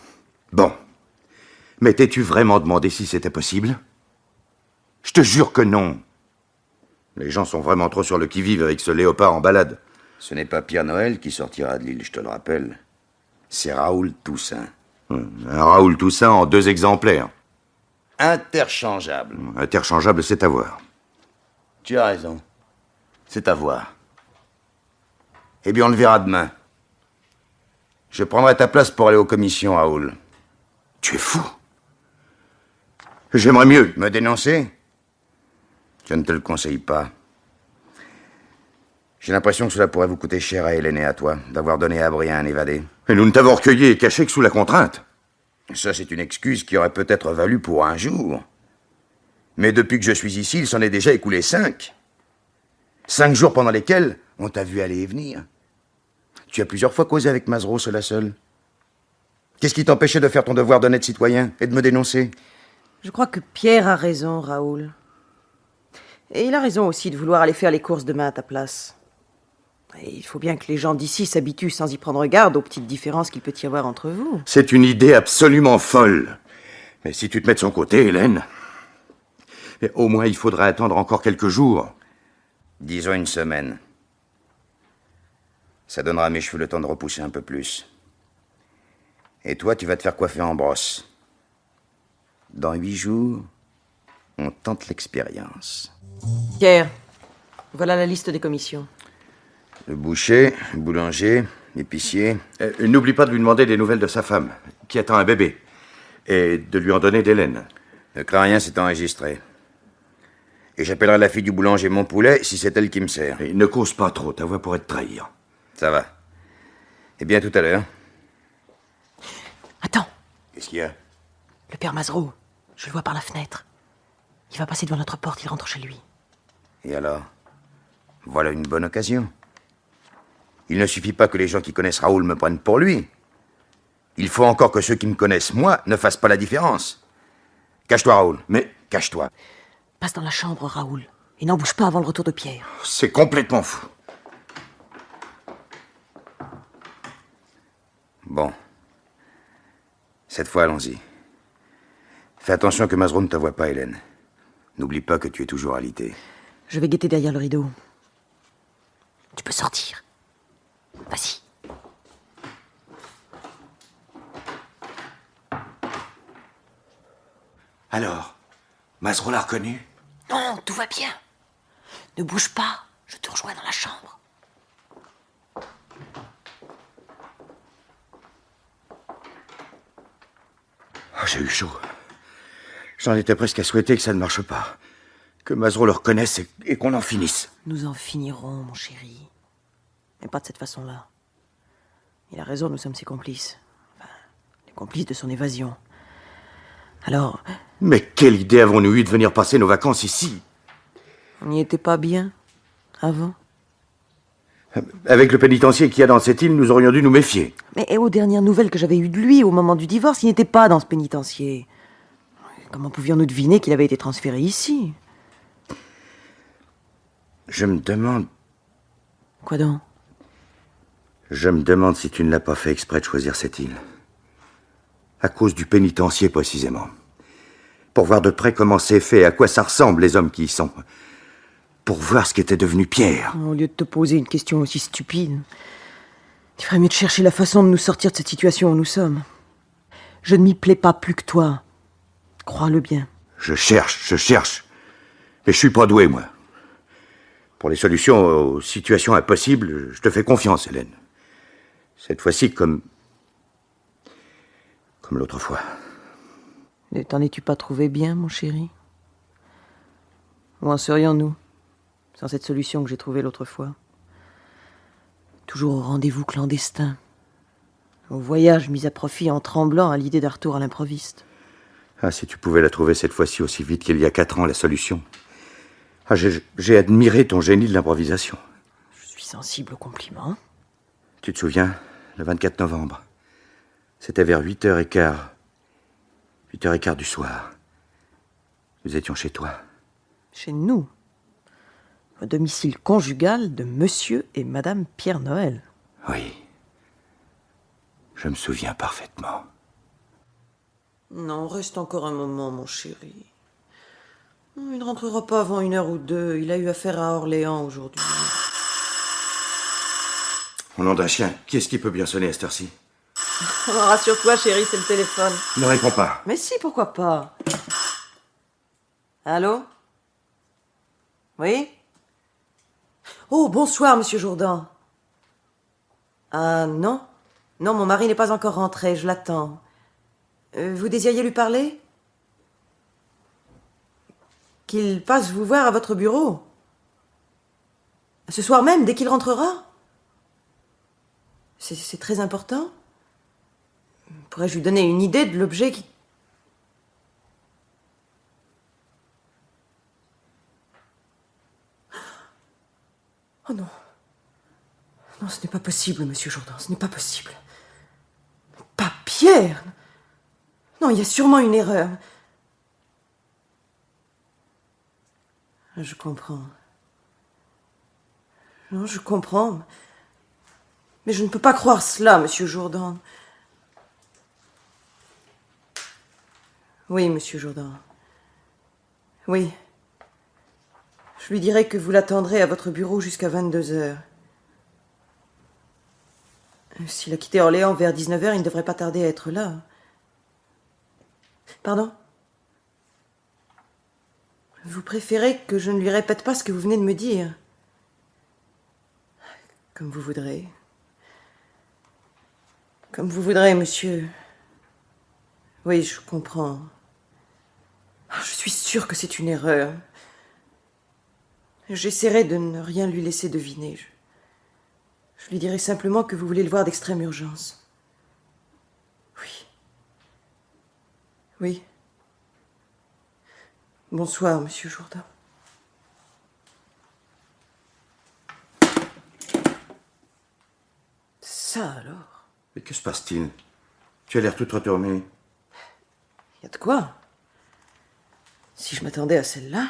Bon. Mais t'es-tu vraiment demandé si c'était possible? Je te jure que non. Les gens sont vraiment trop sur le qui-vive avec ce léopard en balade. Ce n'est pas Pierre Noël qui sortira de l'île, je te le rappelle. C'est Raoul Toussaint. Un Raoul Toussaint en 2 exemplaires. Interchangeable. Interchangeable, c'est à voir. Tu as raison. C'est à voir. Eh bien, on le verra demain. Je prendrai ta place pour aller aux commissions, Raoul. Tu es fou. J'aimerais mieux. Me dénoncer? Je ne te le conseille pas. J'ai l'impression que cela pourrait vous coûter cher à Hélène et à toi, d'avoir donné abri à un évadé. Et nous ne t'avons recueilli et caché que sous la contrainte. Ça, c'est une excuse qui aurait peut-être valu pour un jour. Mais depuis que je suis ici, il s'en est déjà écoulé 5. 5 jours pendant lesquels on t'a vu aller et venir. Tu as plusieurs fois causé avec Mazereau, cela seul. Qu'est-ce qui t'empêchait de faire ton devoir d'honnête citoyen et de me dénoncer? Je crois que Pierre a raison, Raoul. Et il a raison aussi de vouloir aller faire les courses demain à ta place. Et il faut bien que les gens d'ici s'habituent sans y prendre garde aux petites différences qu'il peut y avoir entre vous. C'est une idée absolument folle. Mais si tu te mets de son côté, Hélène, au moins il faudra attendre encore quelques jours. Disons une semaine. Ça donnera à mes cheveux le temps de repousser un peu plus. Et toi, tu vas te faire coiffer en brosse. Dans 8 jours, on tente l'expérience. Pierre, voilà la liste des commissions. Le boucher, le boulanger, l'épicier. N'oublie pas de lui demander des nouvelles de sa femme, qui attend un bébé, et de lui en donner d'Hélène. Ne crains rien, c'est enregistré. Et j'appellerai la fille du boulanger mon poulet si c'est elle qui me sert. Et ne cause pas trop, ta voix pourrait te trahir. Ça va. Eh bien, tout à l'heure. Attends, Qu'est-ce qu'il y a? le père Mazereau, je le vois par la fenêtre. Il va passer devant notre porte, il rentre chez lui. Et alors? Voilà une bonne occasion. Il ne suffit pas que les gens qui connaissent Raoul me prennent pour lui. Il faut encore que ceux qui me connaissent, moi, ne fassent pas la différence. Cache-toi, Raoul. Mais Cache-toi. Passe dans la chambre, Raoul, et n'en bouge pas avant le retour de Pierre. c'est complètement fou. Bon. Cette fois, allons-y. Fais attention que Mazereau ne te voie pas, Hélène. N'oublie pas que tu es toujours alité. Je vais guetter derrière le rideau. Tu peux sortir. Vas-y. Alors, Mazereau l'a reconnu? Non, tout va bien. Ne bouge pas, je te rejoins dans la chambre. Oh, j'ai eu chaud. J'en étais presque à souhaiter que ça ne marche pas. Que Mazereau le reconnaisse et qu'on en finisse. Nous en finirons, mon chéri. Mais pas de cette façon-là. Il a raison, nous sommes ses complices. Enfin, les complices de son évasion. Alors, Mais quelle idée avons-nous eue de venir passer nos vacances ici? on n'y était pas bien avant. Avec le pénitencier qu'il y a dans cette île, nous aurions dû nous méfier. Mais aux dernières nouvelles que j'avais eues de lui au moment du divorce, il n'était pas dans ce pénitencier. Comment pouvions-nous deviner qu'il avait été transféré ici? Je me demande... Quoi donc? Je me demande si tu ne l'as pas fait exprès de choisir cette île. À cause du pénitencier, précisément. Pour voir de près comment c'est fait, à quoi ça ressemble, les hommes qui y sont. Pour voir ce qu'était devenu Pierre. Au lieu de te poser une question aussi stupide, Il ferait mieux de chercher la façon de nous sortir de cette situation où nous sommes. Je ne m'y plais pas plus que toi. Crois-le bien. Je cherche. Mais je suis pas doué, moi. Pour les solutions aux situations impossibles, je te fais confiance, Hélène. Cette fois-ci, comme l'autre fois. Ne t'en es-tu pas trouvé bien, mon chéri? Où en serions-nous sans cette solution que j'ai trouvée l'autre fois? Toujours au rendez-vous clandestin. Au voyage mis à profit en tremblant à l'idée d'un retour à l'improviste. Ah, si tu pouvais la trouver cette fois-ci aussi vite qu'il y a 4 ans, la solution. Ah, j'ai admiré ton génie de l'improvisation. Je suis sensible aux compliments. Tu te souviens, le 24 novembre, c'était vers 8h15. 8h15 du soir. Nous étions chez toi. Chez nous. Au domicile conjugal de Monsieur et Madame Pierre Noël. Oui. Je me souviens parfaitement. Non, reste encore un moment, mon chéri. Il ne rentrera pas avant 1 heure ou 2. Il a eu affaire à Orléans aujourd'hui. Au nom d'un chien, qui est-ce qui peut bien sonner à cette heure-ci? Rassure-toi, chéri, c'est le téléphone. Ne réponds pas. Mais si, pourquoi pas? Allô? Oui? Oh, bonsoir, monsieur Jourdan. Ah, non? Non, mon mari n'est pas encore rentré, je l'attends. Vous désiriez lui parler? Qu'il passe vous voir à votre bureau? Ce soir même, dès qu'il rentrera? C'est très important? Pourrais-je lui donner une idée de l'objet qui... Oh non. Non, ce n'est pas possible, monsieur Jourdan, ce n'est pas possible. Pas Pierre! Non, il y a sûrement une erreur. Je comprends. Non, je comprends. Mais je ne peux pas croire cela, monsieur Jourdan. Oui, monsieur Jourdan. Oui. Je lui dirai que vous l'attendrez à votre bureau jusqu'à 22h. S'il a quitté Orléans vers 19h, il ne devrait pas tarder à être là. Pardon? Vous préférez que je ne lui répète pas ce que vous venez de me dire? Comme vous voudrez. Comme vous voudrez, monsieur. Oui, je comprends. Je suis sûre que c'est une erreur. J'essaierai de ne rien lui laisser deviner. Je lui dirai simplement que vous voulez le voir d'extrême urgence. Oui. Oui. Bonsoir, monsieur Jourdan. Ça alors? Mais que se passe-t-il? Tu as l'air toute retournée. Il y a de quoi? Si je m'attendais à celle-là.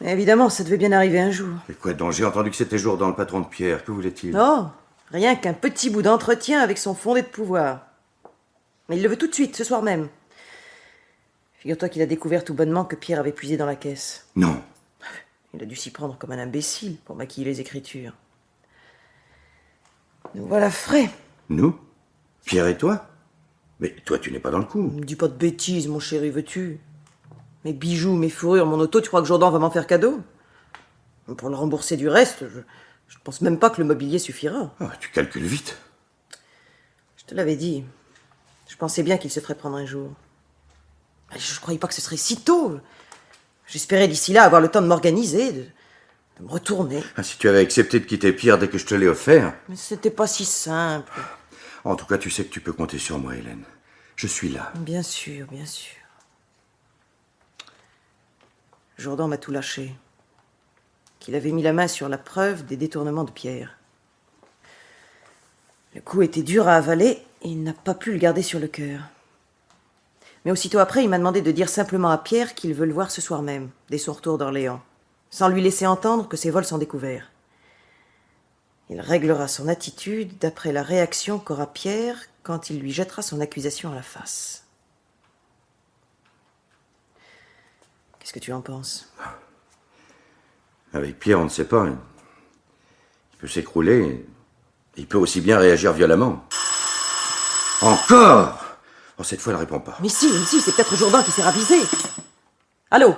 Mais évidemment, ça devait bien arriver un jour. Mais quoi donc? J'ai entendu que c'était Jourdan, le patron de Pierre. Que voulait-il? Non, rien qu'un petit bout d'entretien avec son fondé de pouvoir. Mais il le veut tout de suite, ce soir même. Figure-toi qu'il a découvert tout bonnement que Pierre avait puisé dans la caisse. Non. Il a dû s'y prendre comme un imbécile pour maquiller les écritures. Nous voilà frais. Nous? Pierre et toi? Mais toi, tu n'es pas dans le coup. Dis pas de bêtises, mon chéri, veux-tu? Mes bijoux, mes fourrures, mon auto, tu crois que Jourdan va m'en faire cadeau? Pour le rembourser du reste, je ne pense même pas que le mobilier suffira. Ah, tu calcules vite. Je te l'avais dit. Je pensais bien qu'il se ferait prendre un jour. Je ne croyais pas que ce serait si tôt. J'espérais d'ici là avoir le temps de m'organiser, de me retourner. Ah, si tu avais accepté de quitter Pierre dès que je te l'ai offert... Mais c'était pas si simple. En tout cas, tu sais que tu peux compter sur moi, Hélène. Je suis là. Bien sûr, bien sûr. Jourdan m'a tout lâché. Qu'il avait mis la main sur la preuve des détournements de Pierre. Le coup était dur à avaler et il n'a pas pu le garder sur le cœur. Mais aussitôt après, il m'a demandé de dire simplement à Pierre qu'il veut le voir ce soir même, dès son retour d'Orléans, sans lui laisser entendre que ses vols sont découverts. Il réglera son attitude d'après la réaction qu'aura Pierre quand il lui jettera son accusation à la face. Qu'est-ce que tu en penses? Avec Pierre, on ne sait pas. Il Il peut s'écrouler. Il peut aussi bien réagir violemment. Encore! Oh, cette fois, elle répond pas. Mais si, c'est peut-être Jourdan qui s'est ravisé. Allô?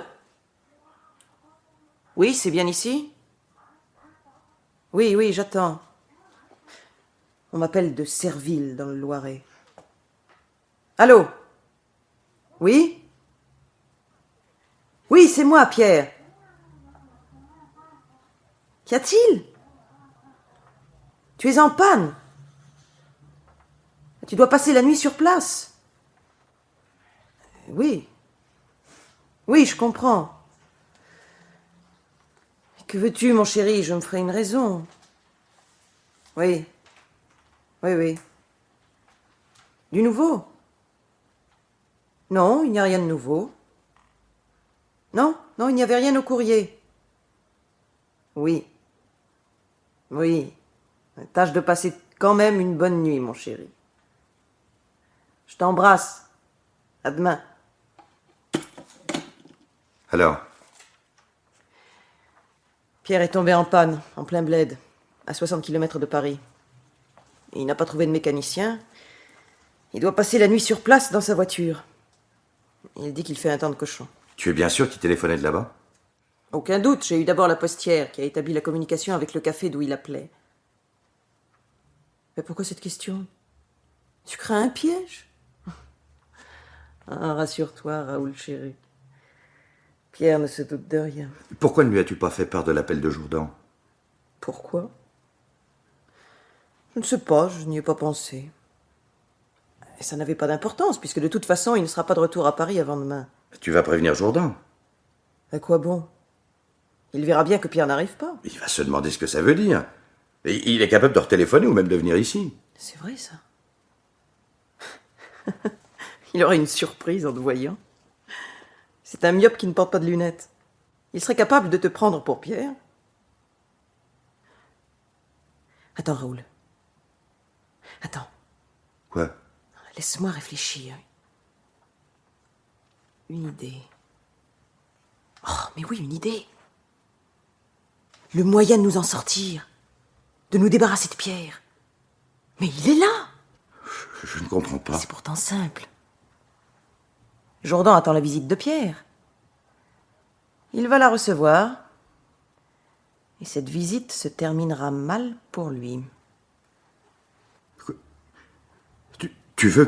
Oui, c'est bien ici? Oui, j'attends. On m'appelle de Serville, dans le Loiret. Allô? Oui? Oui, c'est moi, Pierre. Qu'y a-t-il? Tu es en panne. Tu dois passer la nuit sur place. Oui. Oui, je comprends. Que veux-tu, mon chéri? Je me ferai une raison. Oui. Oui. Du nouveau? Non, il n'y a rien de nouveau. Non, il n'y avait rien au courrier. Oui. Tâche de passer quand même une bonne nuit, mon chéri. Je t'embrasse. À demain. Alors? Pierre est tombé en panne, en plein bled, à 60 km de Paris. Il n'a pas trouvé de mécanicien. Il doit passer la nuit sur place dans sa voiture. Il dit qu'il fait un temps de cochon. Tu es bien sûr qu'il téléphonait de là-bas? Aucun doute, j'ai eu d'abord la postière qui a établi la communication avec le café d'où il appelait. Mais pourquoi cette question? Tu crains un piège? Ah, rassure-toi, Raoul chéri. Pierre ne se doute de rien. Pourquoi ne lui as-tu pas fait part de l'appel de Jourdan? Pourquoi? Je ne sais pas, je n'y ai pas pensé. Et ça n'avait pas d'importance, puisque de toute façon, il ne sera pas de retour à Paris avant demain. Tu vas prévenir Jourdan. À quoi bon? Il verra bien que Pierre n'arrive pas. Il va se demander ce que ça veut dire. Et il est capable de retéléphoner ou même de venir ici. C'est vrai, ça. Il aurait une surprise en te voyant. C'est un myope qui ne porte pas de lunettes. Il serait capable de te prendre pour Pierre. Attends, Raoul. Attends. Quoi? Laisse-moi réfléchir. Une idée. Oh, mais oui, une idée. Le moyen de nous en sortir. De nous débarrasser de Pierre. Mais il est là. Je ne comprends pas. C'est pourtant simple. Jourdan attend la visite de Pierre. Il va la recevoir. Et cette visite se terminera mal pour lui. Tu veux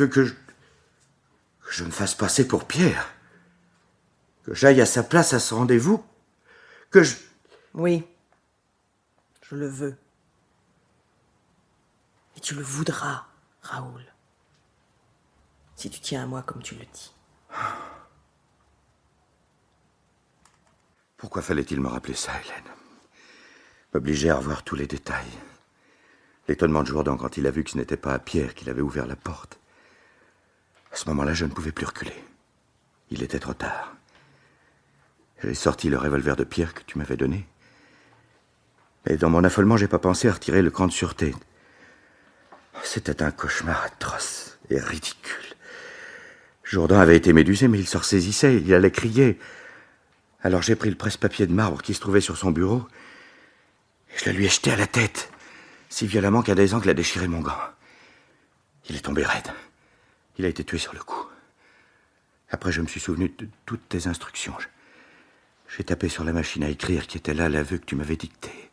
que je me fasse passer pour Pierre? Que j'aille à sa place à ce rendez-vous? Que je... Oui. Je le veux. Et tu le voudras, Raoul. Si tu tiens à moi comme tu le dis. Pourquoi fallait-il me rappeler ça, Hélène? M'obliger à revoir tous les détails. L'étonnement de Jourdan quand il a vu que ce n'était pas à Pierre qu'il avait ouvert la porte. À ce moment-là, je ne pouvais plus reculer. Il était trop tard. J'ai sorti le revolver de Pierre que tu m'avais donné. Mais dans mon affolement, j'ai pas pensé à retirer le cran de sûreté. C'était un cauchemar atroce et ridicule. Jourdan avait été médusé, mais il se ressaisissait, il allait crier. Alors j'ai pris le presse-papier de marbre qui se trouvait sur son bureau et je le lui ai jeté à la tête, si violemment qu'un des angles a déchiré mon gant. Il est tombé raide. Il a été tué sur le coup. Après, je me suis souvenu de toutes tes instructions. J'ai tapé sur la machine à écrire qui était là à l'aveu que tu m'avais dicté.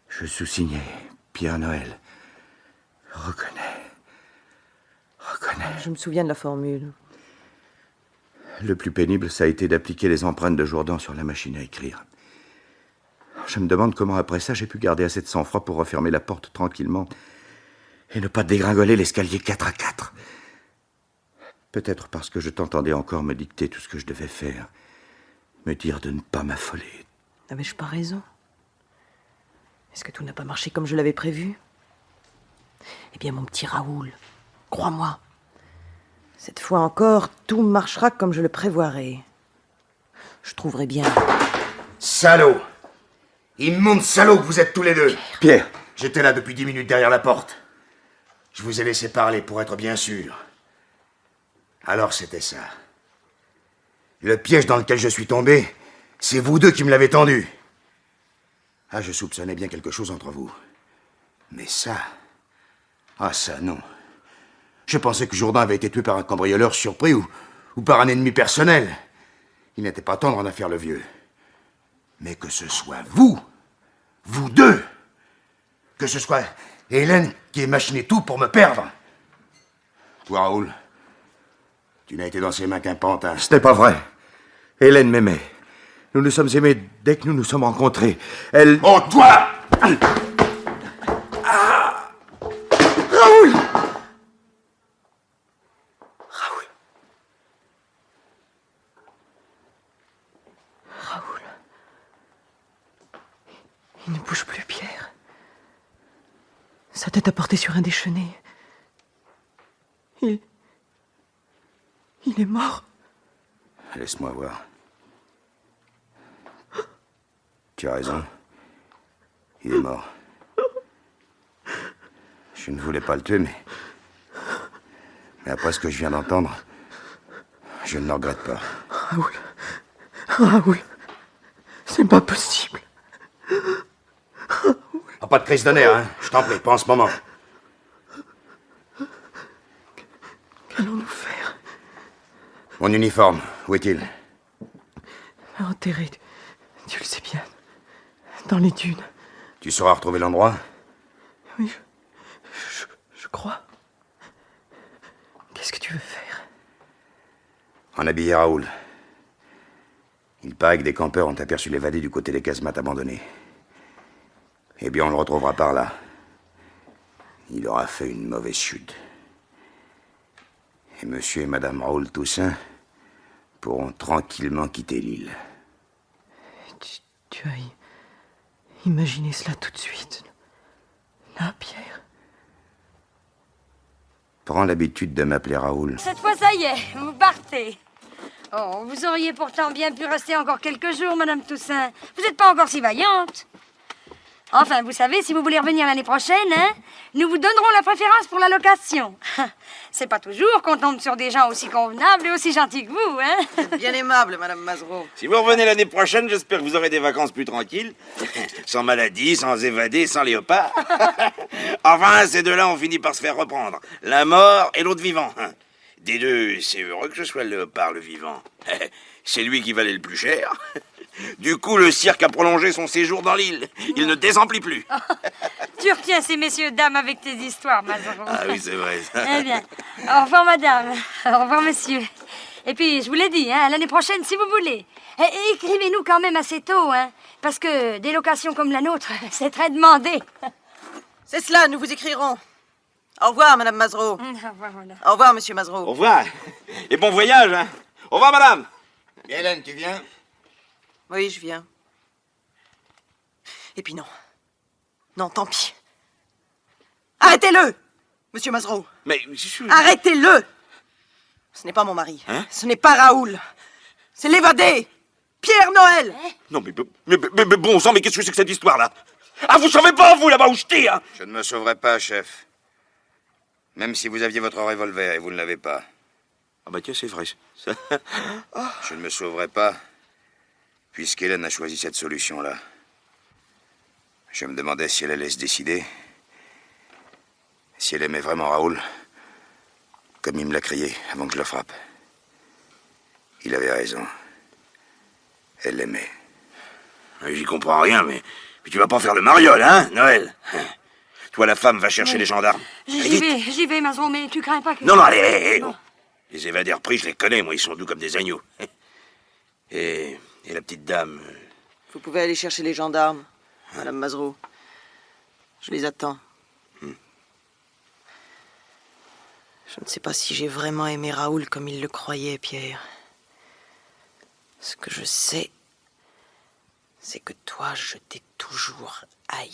Je sous-signais Pierre Noël. Reconnais. Je me souviens de la formule. Le plus pénible, ça a été d'appliquer les empreintes de Jourdan sur la machine à écrire. Je me demande comment après ça j'ai pu garder assez de sang-froid pour refermer la porte tranquillement et ne pas dégringoler l'escalier 4 à 4. Peut-être parce que je t'entendais encore me dicter tout ce que je devais faire, me dire de ne pas m'affoler. N'avais-je pas raison? Est-ce que tout n'a pas marché comme je l'avais prévu? Eh bien, mon petit Raoul, crois-moi, cette fois encore, tout marchera comme je le prévoirai. Je trouverai bien. Salaud! Immonde salaud que vous êtes tous les deux! Pierre! J'étais là depuis 10 minutes derrière la porte. Je vous ai laissé parler pour être bien sûr. Alors c'était ça. Le piège dans lequel je suis tombé, c'est vous deux qui me l'avez tendu. Ah, je soupçonnais bien quelque chose entre vous. Mais ça... Ah, ça, non. Je pensais que Jourdain avait été tué par un cambrioleur surpris ou par un ennemi personnel. Il n'était pas temps d'en affaire le vieux. Mais que ce soit vous, vous deux, que ce soit Hélène qui ait machiné tout pour me perdre. Toi, Raoul, tu n'as été dans ses mains qu'un pantin. Ce n'est pas vrai. Hélène m'aimait. Nous nous sommes aimés dès que nous nous sommes rencontrés. Elle... Oh, toi! Raoul! Raoul. Il ne bouge plus, Pierre. Sa tête a porté sur un des chenets. Il est mort. Laisse-moi voir. Tu as raison. Il est mort. Je ne voulais pas le tuer, mais après ce que je viens d'entendre, je ne le regrette pas. Raoul. Raoul. C'est pas possible. Ah, pas de crise de nerfs, hein. Je t'en prie, pas en ce moment. Qu'allons-nous faire? Mon uniforme, où est-il? Enterré, tu le sais bien, dans les dunes. Tu sauras retrouver l'endroit? Oui, je crois. Qu'est-ce que tu veux faire? En habiller Raoul. Il paraît que des campeurs ont aperçu l'évadé du côté des casemates abandonnés. Eh bien, on le retrouvera par là. Il aura fait une mauvaise chute. Et monsieur et madame Raoul Toussaint pourront tranquillement quitter l'île. Tu as imaginé cela tout de suite? Là, Pierre? Prends l'habitude de m'appeler Raoul. Cette fois, ça y est, vous partez. Oh, vous auriez pourtant bien pu rester encore quelques jours, Madame Toussaint. Vous n'êtes pas encore si vaillante. Enfin, vous savez, si vous voulez revenir l'année prochaine, hein, nous vous donnerons la préférence pour la location. C'est pas toujours qu'on tombe sur des gens aussi convenables et aussi gentils que vous, hein. Bien aimable, Madame Mazereau. Si vous revenez l'année prochaine, j'espère que vous aurez des vacances plus tranquilles. Sans maladie, sans évadés, sans léopard. Enfin, ces deux-là ont fini par se faire reprendre. L'un mort et l'autre vivant. Des deux, c'est heureux que ce soit le léopard, le vivant. C'est lui qui valait le plus cher. Du coup, le cirque a prolongé son séjour dans l'île. Il ne désemplit plus. Tu retiens ces messieurs dames avec tes histoires, Mazereau. Ah oui, c'est vrai. Eh bien, au revoir, madame. Au revoir, monsieur. Et puis, je vous l'ai dit, hein, l'année prochaine, si vous voulez. Et écrivez-nous quand même assez tôt, hein, parce que des locations comme la nôtre, c'est très demandé. C'est cela, nous vous écrirons. Au revoir, Madame Mazereau. Au revoir, madame. Au revoir, Monsieur Au Mazereau. revoir. Et bon voyage, hein. Au revoir, madame. Hélène, tu viens? Oui, je viens. Et puis non. Non, tant pis. Arrêtez-le, Monsieur Mazereau. Mais... Arrêtez-le. Ce n'est pas mon mari. Hein? Ce n'est pas Raoul. C'est l'évadé. Pierre Noël. Non, mais bon sang, mais qu'est-ce que c'est que cette histoire-là? Ah, vous savez pas, vous, là-bas où je tire? Je ne me sauverai pas, chef. Même si vous aviez votre revolver et vous ne l'avez pas. Ah bah tiens, c'est vrai. Je ne me sauverai pas, puisqu'Hélène a choisi cette solution-là. Je me demandais si elle allait se décider. Si elle aimait vraiment Raoul, comme il me l'a crié avant que je le frappe. Il avait raison. Elle l'aimait. J'y comprends rien, mais tu vas pas faire le mariole, hein, Noël? Toi, la femme, va chercher les gendarmes. J'y vais, Mazereau, mais tu crains pas que... Non, allez, non. Les évadés pris, je les connais, moi, ils sont doux comme des agneaux. Et la petite dame... Vous pouvez aller chercher les gendarmes, Madame Mazereau. Je les attends. Je ne sais pas si j'ai vraiment aimé Raoul comme il le croyait, Pierre. Ce que je sais, c'est que toi, je t'ai toujours haï.